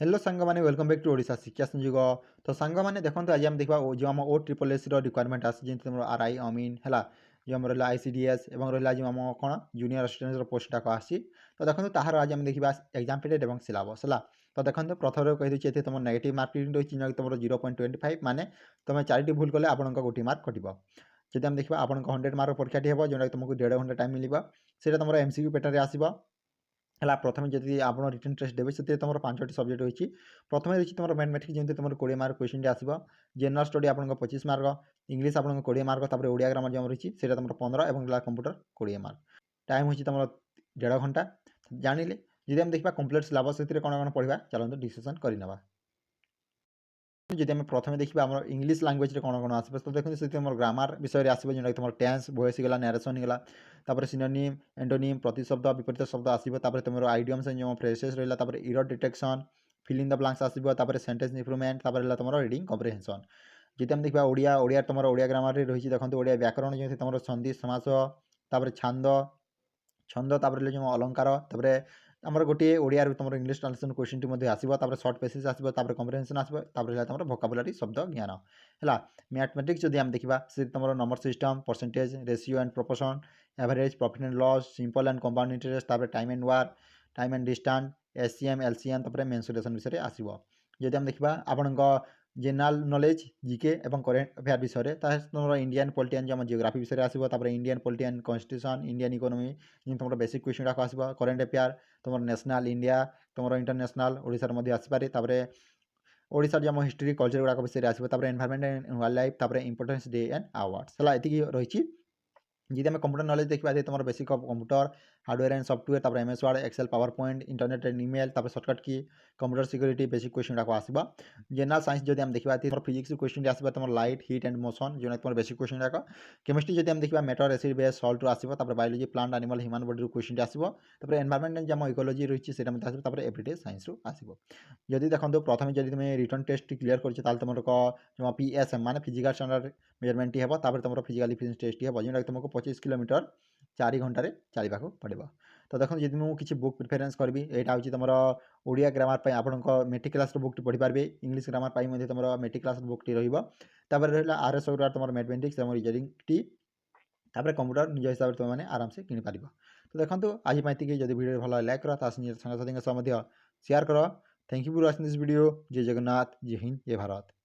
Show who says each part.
Speaker 1: Hello सांग मैंने welcome back to Odisha शिक्षा संयोग। तो सांग मैंने देखते आज आम देखा जो आम ओ ट्रिपल एस रिक्वायरमेंट आसी तुम आर आई अमीन है जो आम रहा आईसीडीएस और रहा जो आम कौन जूनियर असिस्टेंट पोस्ट टाक आसी। तो देखो ताहार आज आम देखा एग्जाम पीरियड और सिलेबस है। तो देखो प्रथम कहीदे तुम नेगेटिव मार्किंग रही तुम 0.25 माने तुम 4टी भूल कले आप गोटे मार्क कट। जब आम देखा आप 100 मार्क परीक्षा हो जो तुमको 1.5 घंटा टाइम मिल तुम एमसीक्यू पैटर्न आसो है। प्रथम जब आप रिटन टेस्ट देते से तुम 5टी सब्जेक्ट रही प्रथम रही तुम मैथमेटिक्स जमी तुम 20 मार्क क्वेश्चन आसो जनरल स्टडी आप 25 मार्क इंग्लीश आप 20 मार्क ओडिया ग्रामर जम रही है तुम 15 और कंप्यूटर 20 मार्क टाइम हो तुम 1.5 घंटा जानिले। जब आम देखा कम्प्लीट सिलेबस से कौन कौन पढ़ा चलते डिस्कसन करना। जब आम प्रथम देखा आम इंग्लीश लांगुएज कौन कौन आस तो देखते से तुम ग्रामर विषय में आसो जो तुम टेंस वॉइस गला नरेशन होगा सिनोनिम एंटोनिम प्रतिशब्द विपरीत शब्द आसो तुम आइडियम्स जो फ्रेजेस रहा error detection fill in the blanks also sentence improvement तुम रीडिंग कम्प्रिहेंशन। जब आम देखा ओडिया तुम ओडिया ग्रामर रही देखते ओडिया व्याकरण जो तुम संधि समास छांद छंद जो अलंकार आमर गोटे ओडिया तुम इंग्लीश ट्रांसलेशन क्वेश्चन आसो सर्ट पेसेज आसो कम्प्रिहेंशन आसो तुम वोकाबुलरी शब्द ज्ञान है। मैथमेटिक्स जब आम देखा से तुम number system percentage ratio and proportion average profit and loss simple and compound interest time and war time and distance SCM LCM mensuration विषय आसो। जब आम देखा आपण जेनराल नॉलेज जीके और करेन्ट अफेयर विषय में तुम इंडियन पॉलिटियन जो जियोग्राफी विषय आसो इंडियन पॉलिटियन कॉन्स्टिट्यूशन इंडियन इकोनॉमी तुम बेसिक क्वेश्चन गुड़ाक आसो करेन्ट अफेयर तुम नेशनल इंडिया तुम इंटरनेशनल ओडिशार आसपे ओडिशार जो हिस्ट्री कल्चर गुड़ाक विषय आसो environment and wildlife importance day and awards है ये रही। जी आम कंप्यूटर नॉलेज देखा तुम basic of computer hardware and software MS Word Excel PowerPoint internet and email shortcut की कंप्यूटर सिक्योरिटी बेसिक क्वेश्चन गुड़ाक आसो। जनरल साइंस जब आम देखा तुम फिजिक्स क्वेश्चन आसो तुम लाइट हिट एंड मोशन जो तुम बेसिक क्वेश्चन गुड़ाक केमिस्ट्री जब आम देखा मेटर एसिड बेस सल्ट आसो biology plant animal human body question आसो एनवायरनमेंट जो इकोलॉजी रही है आसो एवरीडे साइंस आसो। जदि देखो प्रथम जब तुम रिटन टेस्ट क्लीयर कर तुम जो पीएसएम माने फिजिकल स्टैंडर्ड मेजरमेंट हे तुम फिजिकल डिफरेंस टेस्ट हे जो तुमको 25 किलोमीटर 4 घंटे चलवाक पड़ो। तो देखो जब मुझे किसी बुक प्रिफरेन्स करी यहाँ हूँ तुम ओडिया ग्रामर आप मेट्रिक क्लास बुक पढ़ी पारे इंग्लीश ग्रामर तुम मेट्रिक क्लास बुक रहा आरएस तुम मैथमेटिक्स और रीजनिंग टी कंप्यूटर निज हिसाब से तुमने आराम से किनी पार। तो देखो आज जब वीडियो भल लाइक कर सांगसाथी सेयार कर। Thank you for watching this video. जय जगन्नाथ जय हिंद जय भारत।